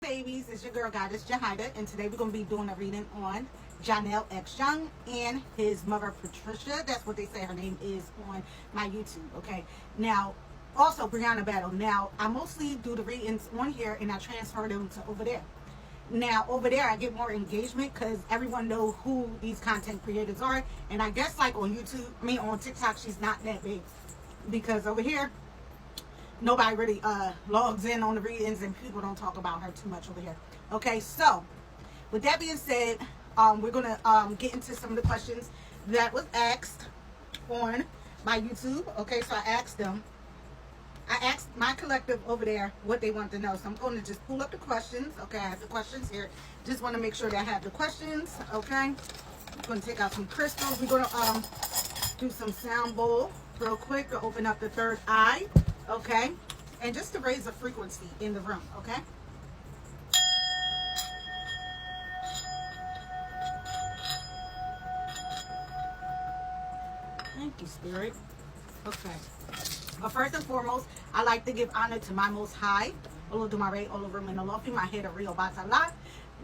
babies? It's your girl goddess Jahida, and today we're going to be doing a reading on Johnell X Young and his mother Patricia. That's what they say her name is on my YouTube. Okay, now also Briana Battle. Now I mostly do the readings on here and I transfer them to over there. Now over there I get more engagement because everyone knows who these content creators are, and I guess like on YouTube, on TikTok, she's not that big because over here nobody really logs in on the readings and people don't talk about her too much over here. Okay, so with that being said, we're gonna get into some of the questions that was asked on my YouTube. Okay, so I asked my collective over there what they want to know. So I'm going to just pull up the questions. Okay, I have the questions here. Just want to make sure that I have the questions. Okay, I'm going to take out some crystals. We're going to do some sound bowl real quick to open up the third eye. Okay, and just to raise the frequency in the room. Okay. Thank you, Spirit. Okay. But first and foremost, I like to give honor to my Most High, Olodumare, Olorum, and Olofi, my head of Rio Batala,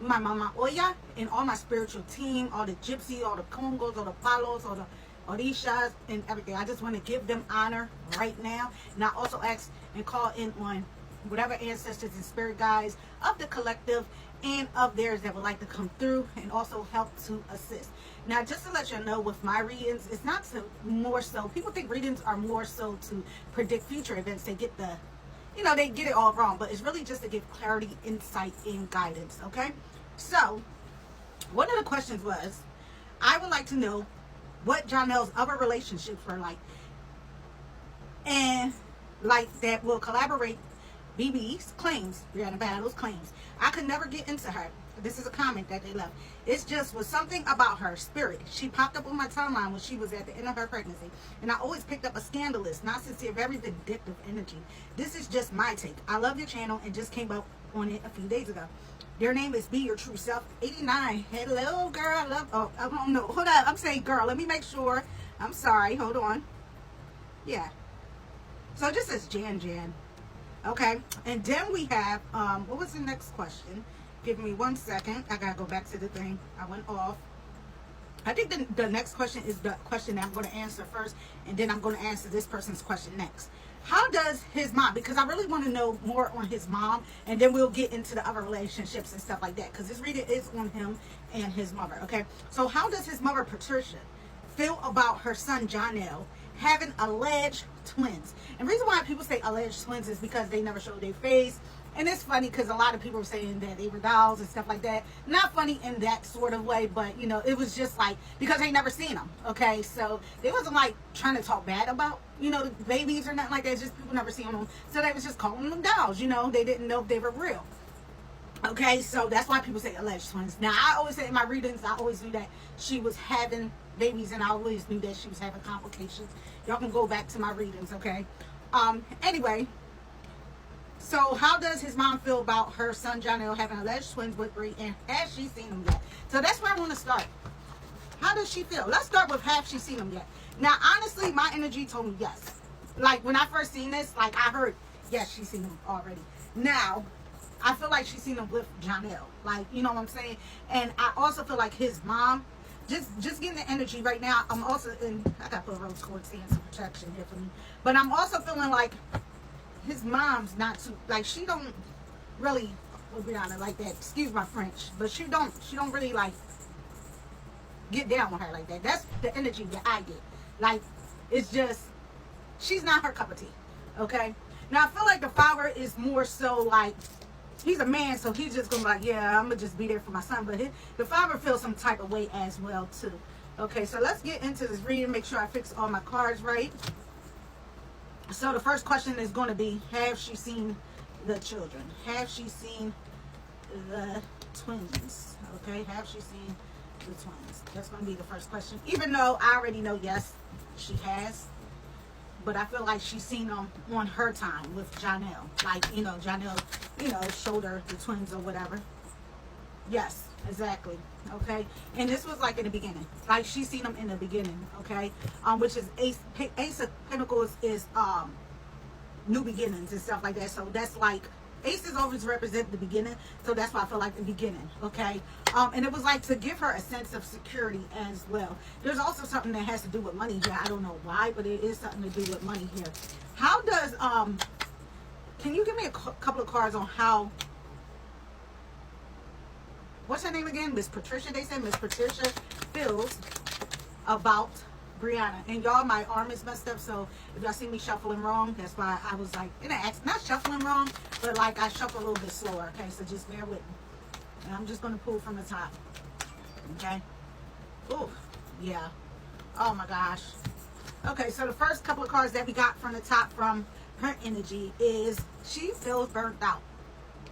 my Mama Oya, and all my spiritual team, all the Gypsy, all the Congos, all the Palos, all the Orishas, and everything. I just want to give them honor right now. And I also ask and call in on whatever ancestors and spirit guides of the collective and of theirs that would like to come through and also help to assist. Now, just to let you know, with my readings, it's not so more so. People think readings are more so to predict future events. They get the, they get it all wrong. But it's really just to give clarity, insight, and guidance. Okay. So, one of the questions was, I would like to know what Johnell's other relationships were like, and like that will collaborate BB's claims, Briana Battle's claims. I could never get into her. This is a comment that they left. It's just was something about her spirit. She popped up on my timeline when she was at the end of her pregnancy. And I always picked up a scandalous, not sincere, very vindictive energy. This is just my take. I love your channel and just came up on it a few days ago. Their name is Be Your True Self 89. Hello, girl. I love, I don't know. Hold up. I'm saying girl. Let me make sure. I'm sorry. Hold on. Yeah. So this is Jan. Okay. And then we have, what was the next question? Give me 1 second. I gotta go back to the thing. I went off. I think the next question is the question that I'm going to answer first, and then I'm going to answer this person's question next. How does his mom, because I really want to know more on his mom, and then we'll get into the other relationships and stuff like that, because this reading is on him and his mother. Okay, so how does his mother Patricia feel about her son Johnell having alleged twins? And the reason why people say alleged twins is because they never showed their face. And it's funny because a lot of people are saying that they were dolls and stuff like that. Not funny in that sort of way, but it was just like, because they never seen them. Okay, so they wasn't like trying to talk bad about, the babies or nothing like that. It's just people never seen them. So they was just calling them dolls, they didn't know if they were real. Okay, so that's why people say alleged twins. Now, I always say in my readings, I always knew that she was having babies, and I always knew that she was having complications. Y'all can go back to my readings, okay? Anyway. So how does his mom feel about her son Johnell having alleged twins with Bree, and has she seen them yet? So that's where I want to start. How does she feel? Let's start with, have she seen them yet? Now, honestly, my energy told me yes. Like, when I first seen this, like, I heard, yes, she's seen them already. Now, I feel like she's seen them with Johnell. Like, you know what I'm saying? And I also feel like his mom, just getting the energy right now, I'm also, and I got to put rose quartz and some protection here for me. But I'm also feeling like his mom's not too, like, she don't really, we'll be honest, like that, excuse my French, but she don't really like get down with her like that. That's the energy that I get. Like, it's just, she's not her cup of tea. Okay, now I feel like the father is more so like, he's a man, so he's just gonna be like, yeah, I'm gonna just be there for my son. But the father feels some type of way as well too. Okay, so let's get into this reading, make sure I fix all my cards right. So the first question is going to be, have she seen the children? Have she seen the twins? Okay, have she seen the twins? That's going to be the first question. Even though I already know, yes, she has. But I feel like she's seen them on her time with Johnell. Like, Johnell, showed her the twins or whatever. Yes, exactly. Okay, and this was like in the beginning, like she seen them in the beginning. Okay, which is Ace of Pentacles is new beginnings and stuff like that. So that's like Aces always represent the beginning, so that's why I feel like the beginning, okay? And it was like to give her a sense of security as well. There's also something that has to do with money here. I don't know why, but it is something to do with money here. How does, can you give me a couple of cards on how, what's her name again? Miss Patricia, they said Miss Patricia feels about Briana. And y'all, my arm is messed up, so if y'all see me shuffling wrong, that's why I was like, not shuffling wrong, but like I shuffle a little bit slower, okay? So just bear with me. And I'm just going to pull from the top, okay? Oh, yeah. Oh my gosh. Okay, so the first couple of cards that we got from the top from her energy is she feels burnt out.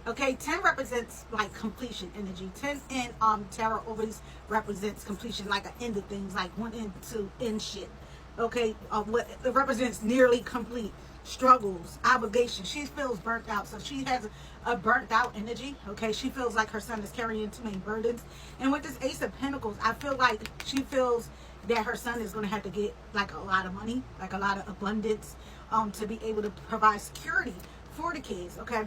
Okay, 10 represents like completion energy. 10 in tarot always represents completion, like an end of things, like one end to end shit. Okay, what it represents nearly complete struggles, obligations. She feels burnt out, so she has a burnt out energy. Okay, she feels like her son is carrying too many burdens. And with this Ace of Pentacles, I feel like she feels that her son is going to have to get like a lot of money, like a lot of abundance, to be able to provide security for the kids. Okay,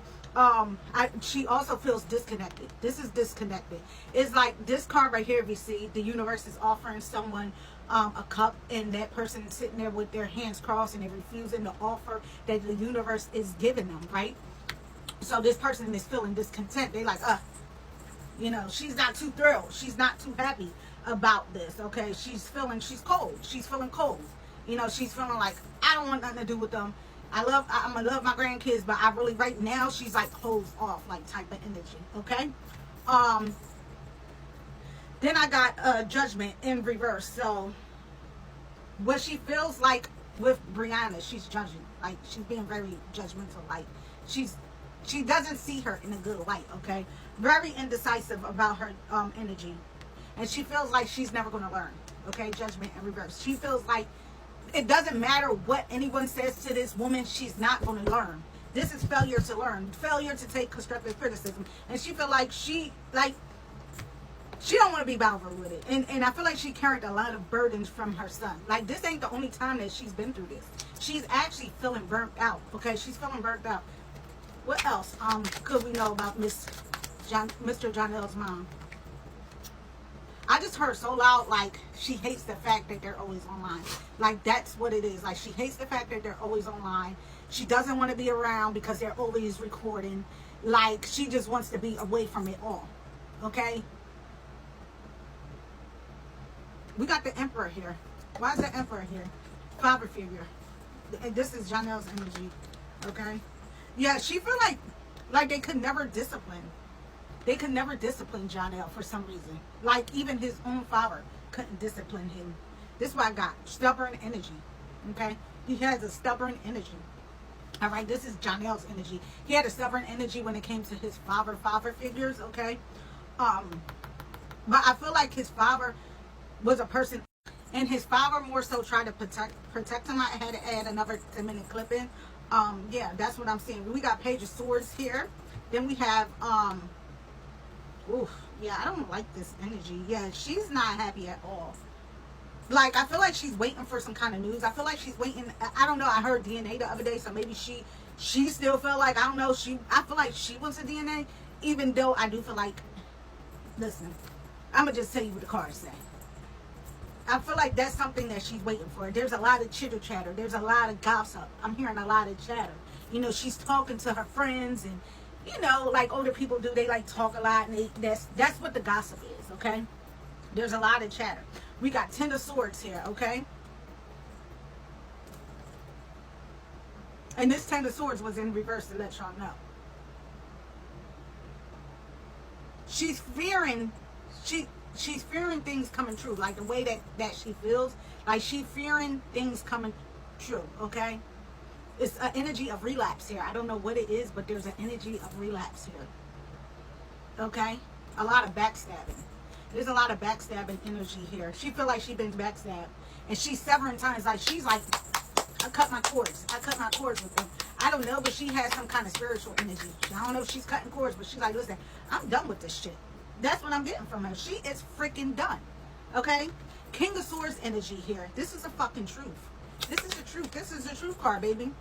she also feels disconnected. This is disconnected. It's like this card right here. If you see, the universe is offering someone a cup, and that person is sitting there with their hands crossed and they're refusing the offer that the universe is giving them, right? So this person is feeling discontent. They like, you know, she's not too thrilled. She's not too happy about this. Okay, she's cold. She's feeling cold. You know, she's feeling like, I don't want nothing to do with them. I'm gonna love my grandkids, but I really, right now, she's like closed off, like type of energy. Okay. Then I got Judgment in reverse. So what she feels like with Briana, she's judging. Like she's being very judgmental. Like she doesn't see her in a good light. Okay. Very indecisive about her energy, and she feels like she's never gonna learn. Okay. Judgment in reverse. She feels like it doesn't matter what anyone says to this woman, she's not going to learn. This is failure to learn, failure to take constructive criticism. And she feel like she don't want to be bothered with it. And I feel like she carried a lot of burdens from her son. Like this ain't the only time that she's been through this. She's actually feeling burnt out. Okay, she's feeling burnt out. What else could we know about Mr. Johnell's mom? I just heard so loud, like, she hates the fact that they're always online. Like, that's what it is. Like, she hates the fact that they're always online. She doesn't want to be around because they're always recording. Like, she just wants to be away from it all. Okay? We got the Emperor here. Why is the Emperor here? Father figure. And this is Johnell's energy. Okay? Yeah, she feel like they could never discipline. They could never discipline Johnell for some reason. Like, even his own father couldn't discipline him. This is what I got. Stubborn energy. Okay? He has a stubborn energy. All right? This is Johnell's energy. He had a stubborn energy when it came to his father figures. Okay? But I feel like his father was a person, and his father more so tried to protect him. I had to add another 10-minute clip in. Yeah, that's what I'm seeing. We got Page of Swords here. Then we have, oof, yeah, I don't like this energy. Yeah, she's not happy at all. Like, I feel like she's waiting for some kind of news. I feel like she's waiting. I don't know. I heard DNA the other day, so maybe she still feel like, I don't know. I feel like she wants a DNA, even though I do feel like, listen, I'm going to just tell you what the cards say. I feel like that's something that she's waiting for. There's a lot of chitter chatter. There's a lot of gossip. I'm hearing a lot of chatter. You know, she's talking to her friends, and you know, like older people do, they like talk a lot, and that's what the gossip is, okay? There's a lot of chatter. We got 10 of Swords here, okay? And this 10 of Swords was in reverse to let y'all know. She's fearing things coming true, like the way that she feels, like she's fearing things coming true, okay? It's an energy of relapse here. I don't know what it is, but there's an energy of relapse here. Okay? A lot of backstabbing. There's a lot of backstabbing energy here. She feel like she's been backstabbed. And she's severing ties. Like, she's like, I cut my cords. I cut my cords with them. I don't know, but she has some kind of spiritual energy. I don't know if she's cutting cords, but she's like, listen, I'm done with this shit. That's what I'm getting from her. She is freaking done. Okay? King of Swords energy here. This is a fucking truth. This is the truth. This is the truth card, baby.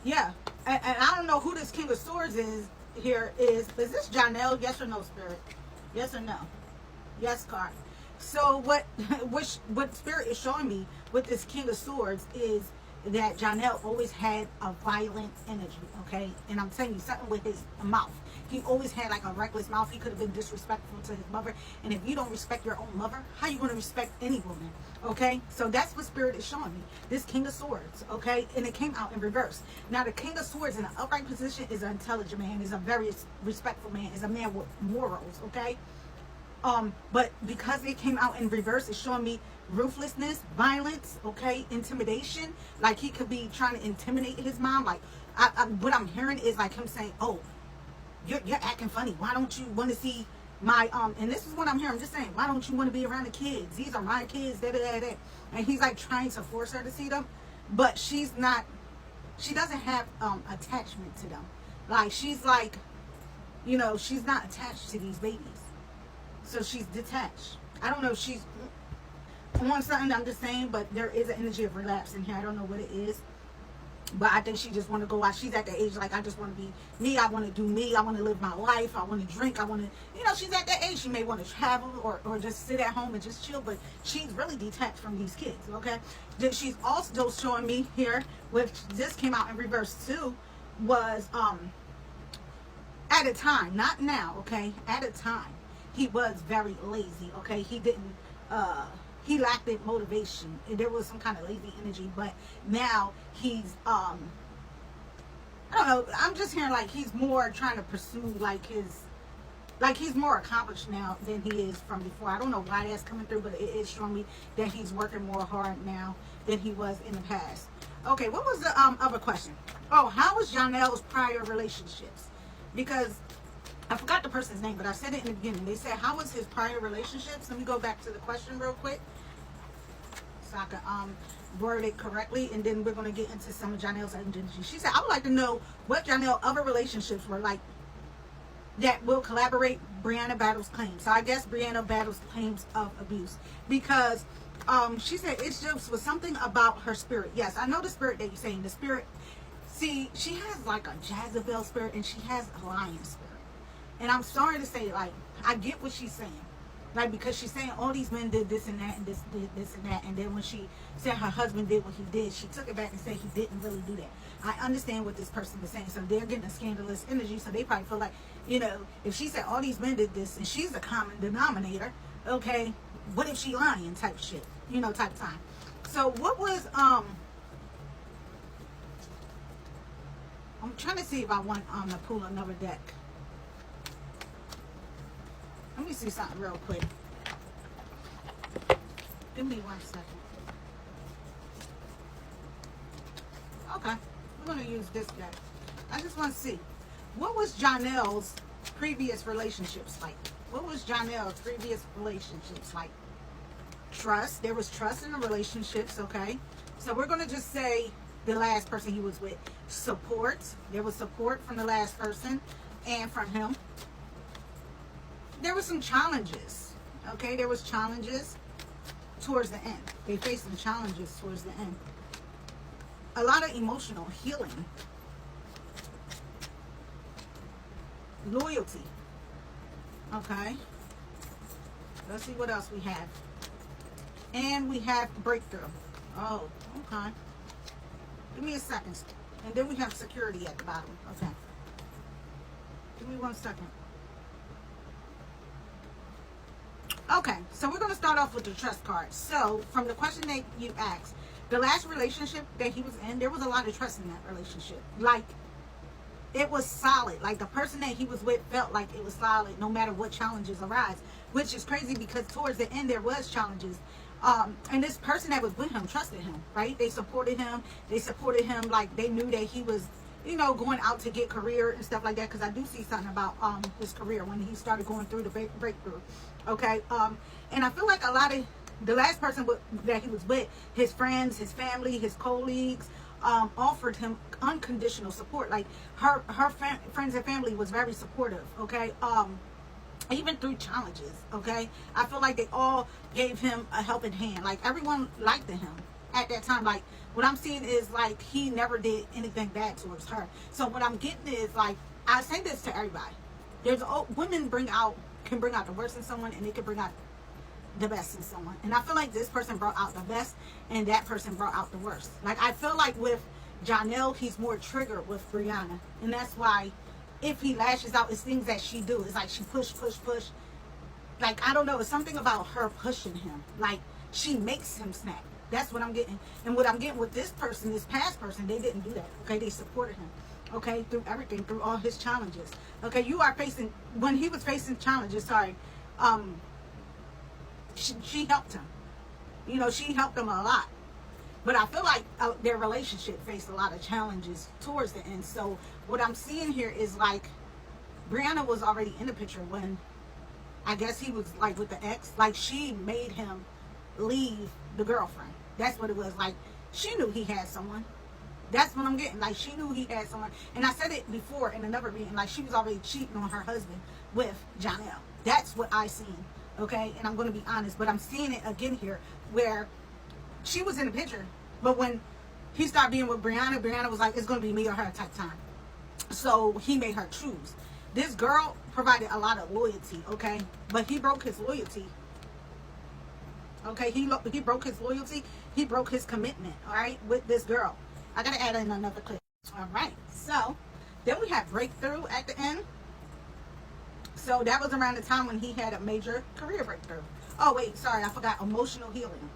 Yeah, and I don't know who this King of Swords is here. Is this Johnell? Yes or no, Spirit? Yes or no? Yes, card. So what what Spirit is showing me with this King of Swords is that Johnell always had a violent energy, okay? And I'm telling you something with his mouth. He always had like a reckless mouth. He could have been disrespectful to his mother. And if you don't respect your own mother, how you going to respect any woman, okay? So that's what Spirit is showing me. This King of Swords, okay? And it came out in reverse. Now the King of Swords in an upright position is an intelligent man, is a very respectful man, is a man with morals, okay? But because it came out in reverse, it's showing me ruthlessness, violence, okay, intimidation. Like he could be trying to intimidate his mom. Like what I'm hearing is like him saying, "Oh, you're acting funny. Why don't you want to see my And this is what I'm hearing. I'm just saying, why don't you want to be around the kids? These are my kids. Da da da da." And he's like trying to force her to see them, but she's not. She doesn't have attachment to them. Like she's like, you know, she's not attached to these babies. So she's detached. I don't know if she's on something, I'm just saying, but there is an energy of relapse in here. I don't know what it is. But I think she just want to go out. She's at the age like, I just want to be me. I want to do me. I want to live my life. I want to drink. I want to, you know, she's at that age. She may want to travel or just sit at home and just chill. But she's really detached from these kids, okay? She's also showing me here, which this came out in reverse too, was at a time, not now, okay? At a time. He was very lazy, okay? He didn't, he lacked that motivation. And there was some kind of lazy energy, but now he's, I don't know, I'm just hearing like he's more trying to pursue like his, like he's more accomplished now than he is from before. I don't know why that's coming through, but it is showing me that he's working more hard now than he was in the past. Okay, what was the other question? Oh, how was Johnell's prior relationships? Because I forgot the person's name, but I said it in the beginning. They said, how was his prior relationships? Let me go back to the question real quick so I can word it correctly, and then we're going to get into some of Johnell's energy. She said, I would like to know what Johnell's other relationships were like that will collaborate Briana battles claims. So I guess Briana battles claims of abuse because she said it just was something about her spirit. Yes, I know the spirit that you're saying. The spirit, see, she has like a Jezebel spirit and she has a lion spirit. And I'm sorry to say, like, I get what she's saying. Like, because she's saying all these men did this and that and this did this and that. And then when she said her husband did what he did, she took it back and said he didn't really do that. I understand what this person is saying. So they're getting a scandalous energy. So they probably feel like, you know, if she said all these men did this and she's a common denominator, okay, what if she lying type shit, you know, type time. So what was, I'm trying to see if I want to pull another deck. Let me see something real quick. Give me 1 second. Okay, we're going to use this deck. I just want to see. What was Johnell's previous relationships like? What was Johnell's previous relationships like? Trust. There was trust in the relationships, okay? So we're going to just say the last person he was with. Support. There was support from the last person and from him. There were some challenges, okay? There was challenges towards the end. They faced some challenges towards the end. A lot of emotional healing. Loyalty. Okay. Let's see what else we have. And we have breakthrough. Oh, okay. Give me a second. And then we have security at the bottom. Okay. Give me 1 second. Okay, so we're going to start off with the trust card. So, from the question that you asked, the last relationship that he was in, there was a lot of trust in that relationship. Like, it was solid. Like, the person that he was with felt like it was solid no matter what challenges arise. Which is crazy because towards the end there was challenges. And this person that was with him trusted him, right? They supported him. They supported him like they knew that he was, you know, going out to get career and stuff like that. Because I do see something about his career when he started going through the breakthrough. Okay, and I feel like a lot of the last person that he was with, his friends, his family, his colleagues, offered him unconditional support. Like her friends and family was very supportive. Okay, even through challenges. Okay, I feel like they all gave him a helping hand. Like everyone liked him at that time. Like What I'm seeing is like he never did anything bad towards her. So what I'm getting is like, I say this to everybody. Women can bring out the worst in someone, and they can bring out the best in someone. And I feel like this person brought out the best, and that person brought out the worst. Like, I feel like with Johnell, he's more triggered with Briana, and that's why if he lashes out, it's things that she do. It's like she push. Like, I don't know, it's something about her pushing him. Like, she makes him snap. That's what I'm getting. And what I'm getting with this person, this past person, they didn't do that. Okay, they supported him. Okay, through everything, through all his challenges. Okay, when he was facing challenges, she helped him. You know, she helped him a lot. But I feel like their relationship faced a lot of challenges towards the end. So what I'm seeing here is like, Briana was already in the picture when, I guess he was like with the ex. Like, she made him leave the girlfriend. That's what it was. Like, she knew he had someone. That's what I'm getting. Like, she knew he had someone. And I said it before in another meeting. Like, she was already cheating on her husband with Johnell. That's what I seen. Okay? And I'm going to be honest. But I'm seeing it again here where she was in the picture. But when he started being with Briana, Briana was like, it's going to be me or her type time. So he made her choose. This girl provided a lot of loyalty. Okay? But he broke his loyalty. Okay? He broke his loyalty. He broke his commitment. All right? With this girl. I gotta add in another clip. All right, so then we have breakthrough at the end. So that was around the time when he had a major career breakthrough. Oh wait, sorry, I forgot emotional healing.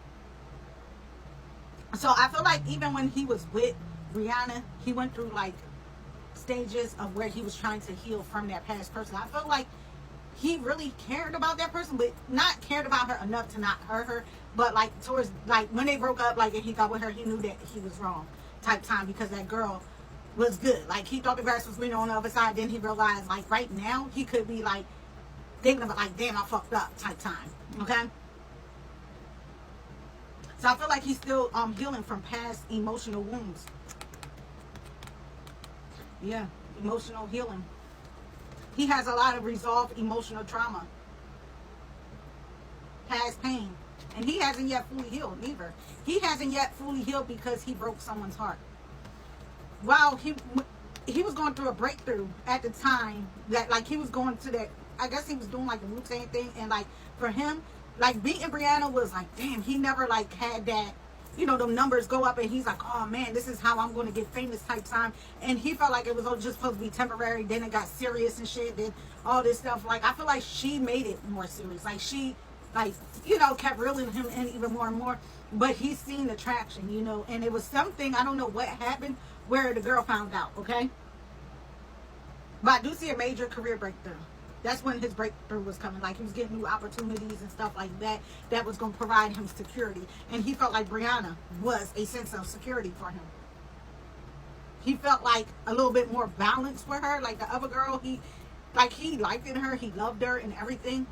So I feel like even when he was with Briana, he went through like stages of where he was trying to heal from that past person. I feel like he really cared about that person, but not cared about her enough to not hurt her. But like towards like when they broke up, like and he got with her, he knew that he was wrong. Type time, because that girl was good. Like, he thought the grass was greener on the other side. Then he realized, like, right now he could be like thinking about like, damn, I fucked up type time. Okay, so I feel like he's still healing from past emotional wounds. Yeah, emotional healing. He has a lot of resolved emotional trauma, past pain. And he hasn't yet fully healed either. He hasn't yet fully healed because he broke someone's heart. While he was going through a breakthrough at the time that like he was going to that, I guess he was doing like the Wu-Tang thing. And like for him, like beating Briana was like, damn, he never like had that, you know, the numbers go up and he's like, oh man, this is how I'm going to get famous type time. And he felt like it was all just supposed to be temporary. Then it got serious and shit. Then all this stuff. Like I feel like she made it more serious. Like she, like, you know, kept reeling him in even more and more. But he's seen the traction, you know. And it was something, I don't know what happened, where the girl found out, okay? But I do see a major career breakthrough. That's when his breakthrough was coming. Like, he was getting new opportunities and stuff like that. That was going to provide him security. And he felt like Briana was a sense of security for him. He felt like a little bit more balanced for her. Like the other girl, he liked in her. He loved her and everything.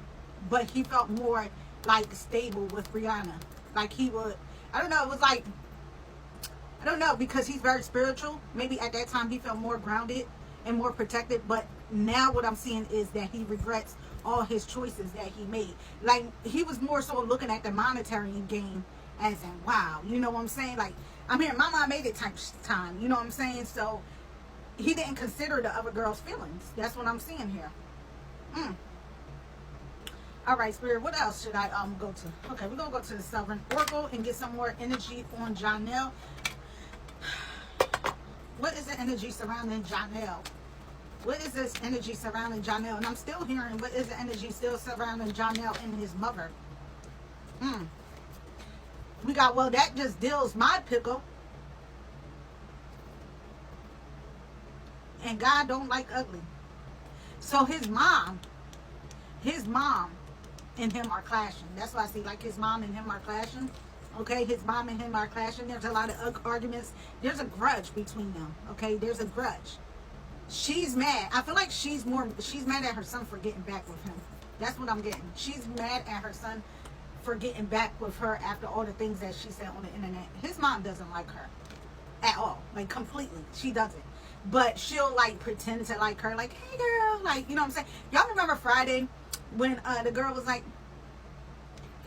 But he felt more like stable with Briana. Like he would, I don't know, it was like, I don't know, because he's very spiritual. Maybe at that time he felt more grounded and more protected. But now what I'm seeing is that he regrets all his choices that he made. Like he was more so looking at the monetary gain as in, wow, you know what I'm saying? Like, I'm hearing my mom made it type time, you know what I'm saying? So he didn't consider the other girl's feelings. That's what I'm seeing here. All right, Spirit, what else should I go to? Okay, we're going to go to the Sovereign Oracle and get some more energy on Johnell. What is the energy surrounding Johnell? What is this energy surrounding Johnell? And I'm still hearing, what is the energy still surrounding Johnell and his mother? We got, well, that just deals my pickle. And God don't like ugly. So his mom and him are clashing. That's why I see like his mom and him are clashing. Okay, his mom and him are clashing. There's a lot of arguments. There's a grudge between them. Okay, there's a grudge. She's mad. I feel like she's mad at her son for getting back with him. That's what I'm getting. She's mad at her son for getting back with her after all the things that she said on the internet. His mom doesn't like her at all. Like completely. She doesn't. But she'll like pretend to like her. Like, hey girl. Like, you know what I'm saying? Y'all remember Friday when the girl was like,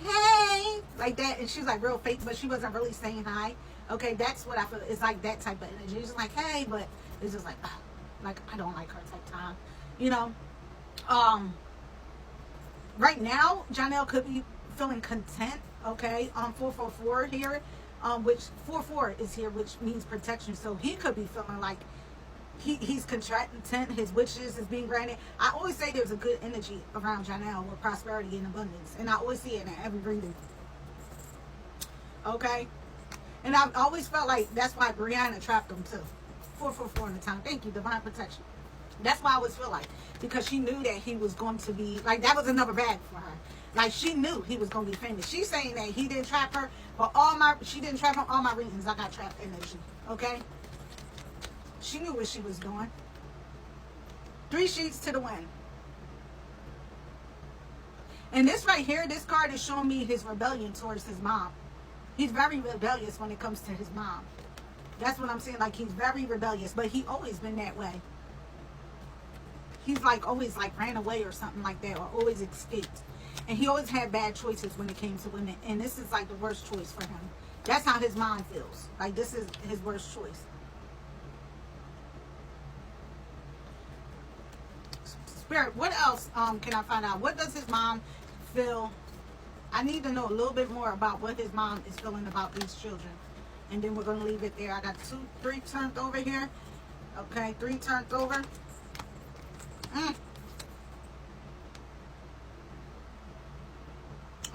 hey, like that, and she was like real fake, but she wasn't really saying hi. Okay, that's what I feel. It's like that type of energy. It's just like, hey, but it's just like, ugh, like I don't like her type time, you know. Um, right now, Johnell could be feeling content. Okay, 444 here, which 44 is here, which means protection. So he could be feeling like he's content. His wishes is being granted. I always say there's a good energy around Johnell with prosperity and abundance, and I always see it in every reading. Okay. And I've always felt like that's why Briana trapped him too. 444 in the time. Thank you, divine protection. That's why I always feel like, because she knew that he was going to be like, that was another bag for her. Like, she knew he was going to be famous. She's saying that he didn't trap her, but she didn't trap him. All my readings, I got trapped energy. Okay, she knew what she was doing. 3 sheets to the wind. And this right here, this card is showing me his rebellion towards his mom. He's very rebellious when it comes to his mom. That's what I'm saying. Like, he's very rebellious, but he always been that way. He's like always like ran away or something like that, or always escaped. And he always had bad choices when it came to women. And this is like the worst choice for him. That's how his mom feels. Like, this is his worst choice. Spirit, what else can I find out? What does his mom feel? I need to know a little bit more about what his mom is feeling about these children. And then we're going to leave it there. I got 3 turned over here. Okay, 3 turned over.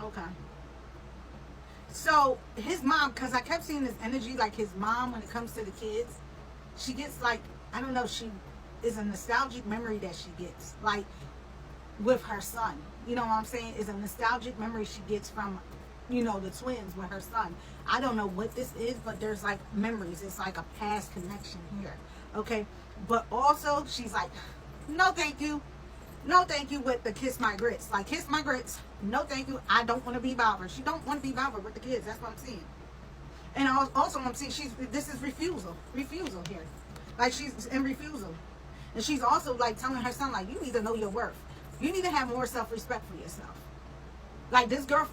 Okay. So, his mom, because I kept seeing this energy, like his mom, when it comes to the kids, she gets like, I don't know, she is a nostalgic memory that she gets. Like, with her son. You know what I'm saying? Is a nostalgic memory she gets from, you know, the twins with her son. I don't know what this is, but there's like memories. It's like a past connection here. Okay. But also, she's like, no thank you. No thank you with the kiss my grits. Like, kiss my grits. No thank you. I don't want to be bothered. She don't want to be bothered with the kids. That's what I'm seeing. And also I'm seeing this is refusal. Refusal here. Like, she's in refusal. And she's also like telling her son, like, you need to know your worth. You need to have more self-respect for yourself. Like, this girl,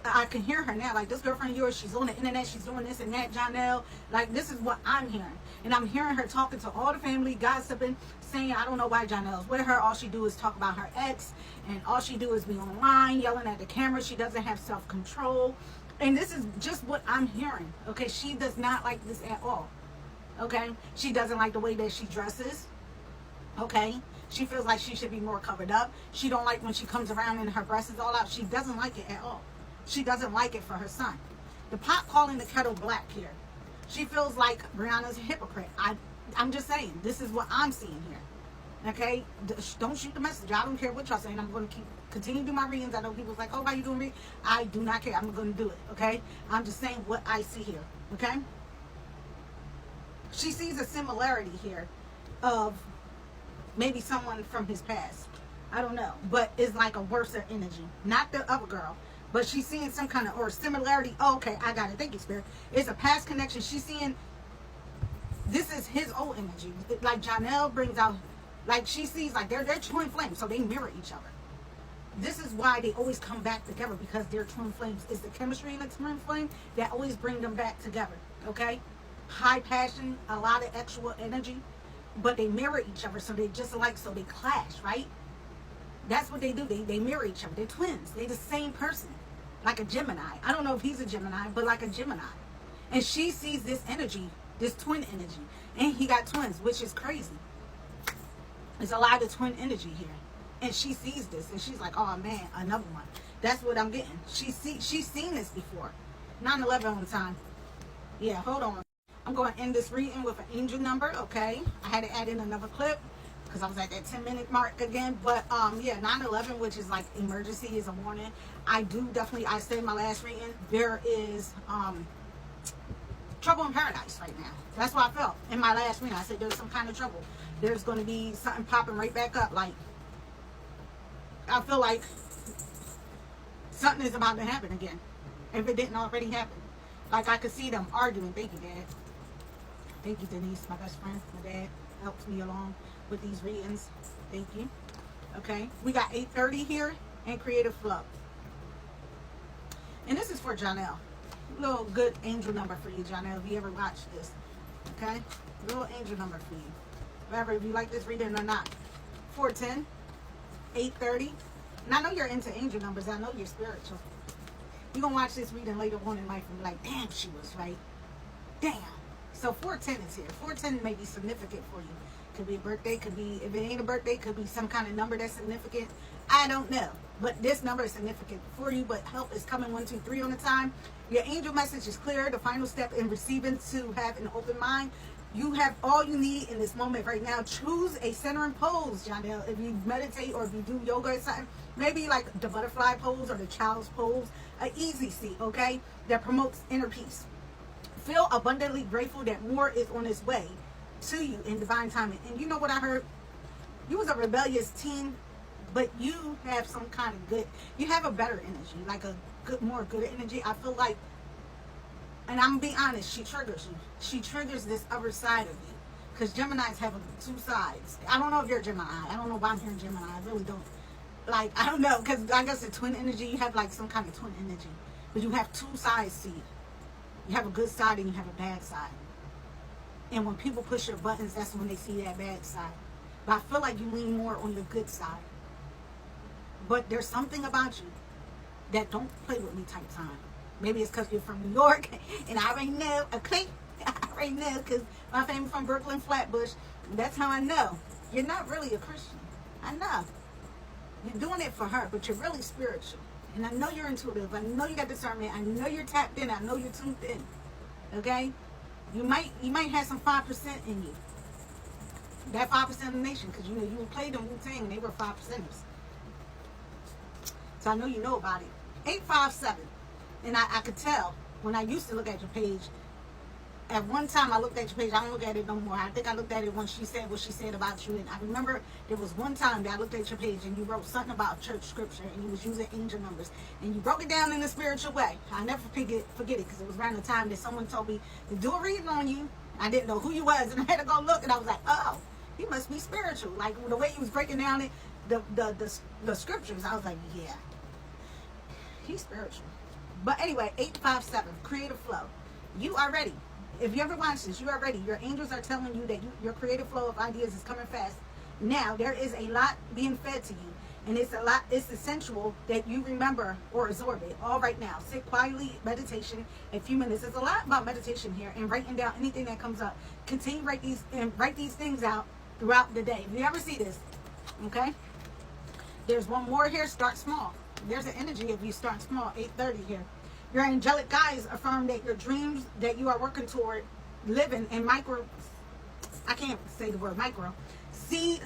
I can hear her now. Like, this girlfriend of yours, she's on the internet, she's doing this and that, Johnell. Like, this is what I'm hearing. And I'm hearing her talking to all the family, gossiping, saying, I don't know why Johnell's with her. All she do is talk about her ex. And all she do is be online, yelling at the camera. She doesn't have self-control. And this is just what I'm hearing. Okay, she does not like this at all. Okay, she doesn't like the way that she dresses. Okay, she feels like she should be more covered up. She don't like when she comes around and her breast is all out. She doesn't like it at all. She doesn't like it for her son. The pot calling the kettle black here. She feels like Brianna's a hypocrite. I'm just saying, this is what I'm seeing here. Okay, don't shoot the message. I don't care what y'all saying. I'm going to continue to do my readings. I know people's like, oh, why you doing readings? I do not care. I'm going to do it. Okay, I'm just saying what I see here. Okay, she sees a similarity here of maybe someone from his past. I don't know. But it's like a worse energy. Not the other girl. But she's seeing some kind of, or similarity. Oh, okay, I got it. Thank you, Spirit. It's a past connection. She's seeing, this is his old energy. Like, Johnell brings out, like, she sees, like, they're twin flames. So they mirror each other. This is why they always come back together. Because they're twin flames. It's the chemistry in the twin flame that always bring them back together. Okay? High passion. A lot of actual energy. But they mirror each other, so they just alike, so they clash, right? That's what they do. They mirror each other. They're twins. They're the same person. Like a Gemini. I don't know if he's a Gemini, but like a Gemini. And she sees this energy, this twin energy. And he got twins, which is crazy. There's a lot of twin energy here. And she sees this, and she's like, oh man, another one. That's what I'm getting. She's seen this before. 9/11 on time. Yeah, hold on. I'm going to end this reading with an angel number, okay? I had to add in another clip because I was at that 10-minute mark again. But, yeah, 9/11, which is like emergency, is a warning. I said in my last reading, there is trouble in paradise right now. That's what I felt in my last reading. I said there's some kind of trouble. There's going to be something popping right back up. Like, I feel like something is about to happen again, if it didn't already happen. Like, I could see them arguing. Thank you, Dad. Thank you, Denise, my best friend. My dad helps me along with these readings. Thank you. Okay, we got 8:30 here and creative flow. And this is for Johnell. little good angel number for you, Johnell, if you ever watched this. Okay? Little angel number for you. Whatever, if you like this reading or not. 410, 830. And I know you're into angel numbers. I know you're spiritual. You're going to watch this reading later on in life and be like, damn, she was right. Damn. So 410 is here. 410 may be significant for you. Could be a birthday. Could be, if it ain't a birthday, could be some kind of number that's significant. I don't know. But this number is significant for you. But help is coming 1, 2, 3 on the time. Your angel message is clear. The final step in receiving to have an open mind. You have all you need in this moment right now. Choose a centering pose, Johnell. If you meditate or if you do yoga or something, maybe like the butterfly pose or the child's pose, an easy seat, okay, that promotes inner peace. Feel abundantly grateful that more is on its way to you in divine timing. And you know what I heard? You was a rebellious teen, but you have some kind of good, you have a better energy, like a good, more good energy. I feel like, and I'm going to be honest, she triggers you. She triggers this other side of you. Because Geminis have two sides. I don't know if you're a Gemini. I don't know why I'm hearing Gemini. I really don't. Like, I don't know. Because I guess the twin energy, you have like some kind of twin energy. But you have two sides to you. You have a good side and you have a bad side. And when people push your buttons, that's when they see that bad side. But I feel like you lean more on your good side. But there's something about you that don't play with me type time. Maybe it's because you're from New York, and I already know, okay? I already know, because my family from Brooklyn, Flatbush. That's how I know. You're not really a Christian. I know. You're doing it for her, but you're really spiritual. And I know you're intuitive. I know you got discernment. I know you're tapped in. I know you're tuned in. Okay? You might have some 5% in you. That 5% of the nation, because you know you played them Wu-Tang and they were 5%ers. So I know you know about it. 857. And I could tell when I used to look at your page. At one time I looked at your page. I don't look at it no more. I think I looked at it when she said what she said about you. And I remember there was one time that I looked at your page and you wrote something about church scripture and you was using angel numbers. And you broke it down in a spiritual way. I'll never forget it because it was around the time that someone told me to do a reading on you. I didn't know who you was and I had to go look and I was like, oh, he must be spiritual. Like the way he was breaking down it, the scriptures. I was like, yeah, he's spiritual. But anyway, 857, creative flow. You are ready. If you ever watch this, you are ready. Your angels are telling you that your creative flow of ideas is coming fast. Now, there is a lot being fed to you. And it's essential that you remember or absorb it all right now. Sit quietly, meditation, a few minutes. There's a lot about meditation here and writing down anything that comes up. Continue to write these things out throughout the day. If you ever see this, okay? There's one more here. Start small. There's an energy of you starting small. 8:30 here. Your angelic guides affirm that your dreams that you are working toward living in micro, I can't say the word micro, seed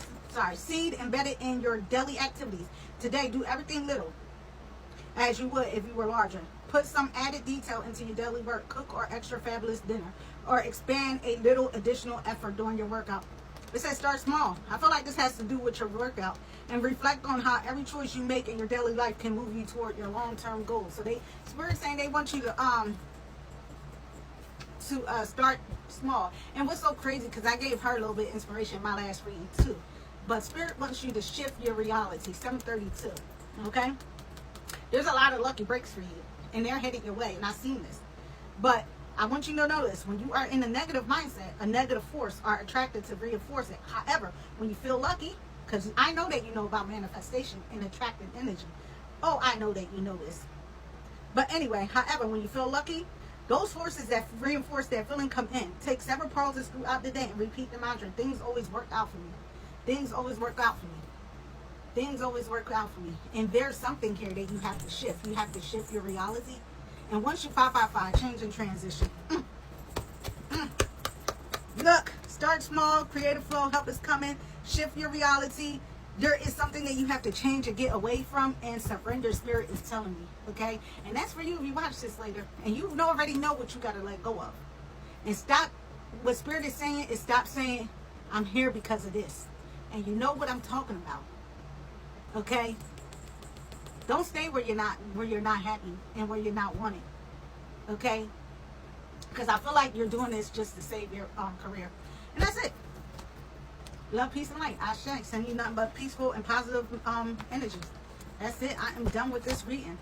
embedded in your daily activities. Today, do everything little as you would if you were larger. Put some added detail into your daily work. Cook or extra fabulous dinner. Or expand a little additional effort during your workout. It says start small. I feel like this has to do with your workout. And reflect on how every choice you make in your daily life can move you toward your long-term goals. So Spirit's saying they want you to start small. And what's so crazy, because I gave her a little bit of inspiration in my last reading too. But Spirit wants you to shift your reality. 732. Okay? There's a lot of lucky breaks for you. And they're headed your way. And I've seen this. But I want you to know this. When you are in a negative mindset, a negative force are attracted to reinforce it. However, when you feel lucky, because I know that you know about manifestation and attracting energy. Oh, I know that you know this. But anyway, however, when you feel lucky, those forces that reinforce that feeling come in. Take several pauses throughout the day and repeat the mantra. Things always work out for me. Things always work out for me. Things always work out for me. And there's something here that you have to shift. You have to shift your reality. And once you 555, change and transition. Look, start small, creative flow, help is coming. Shift your reality. There is something that you have to change or get away from, and surrender. Spirit is telling me, okay? And that's for you if you watch this later. And you already know what you got to let go of. And stop, what Spirit is saying is stop saying, I'm here because of this. And you know what I'm talking about, okay? Don't stay where you're not happy and where you're not wanted, okay? Because I feel like you're doing this just to save your career. And that's it. Love, peace, and light. I shan't send you nothing but peaceful and positive energies. That's it. I am done with this reading.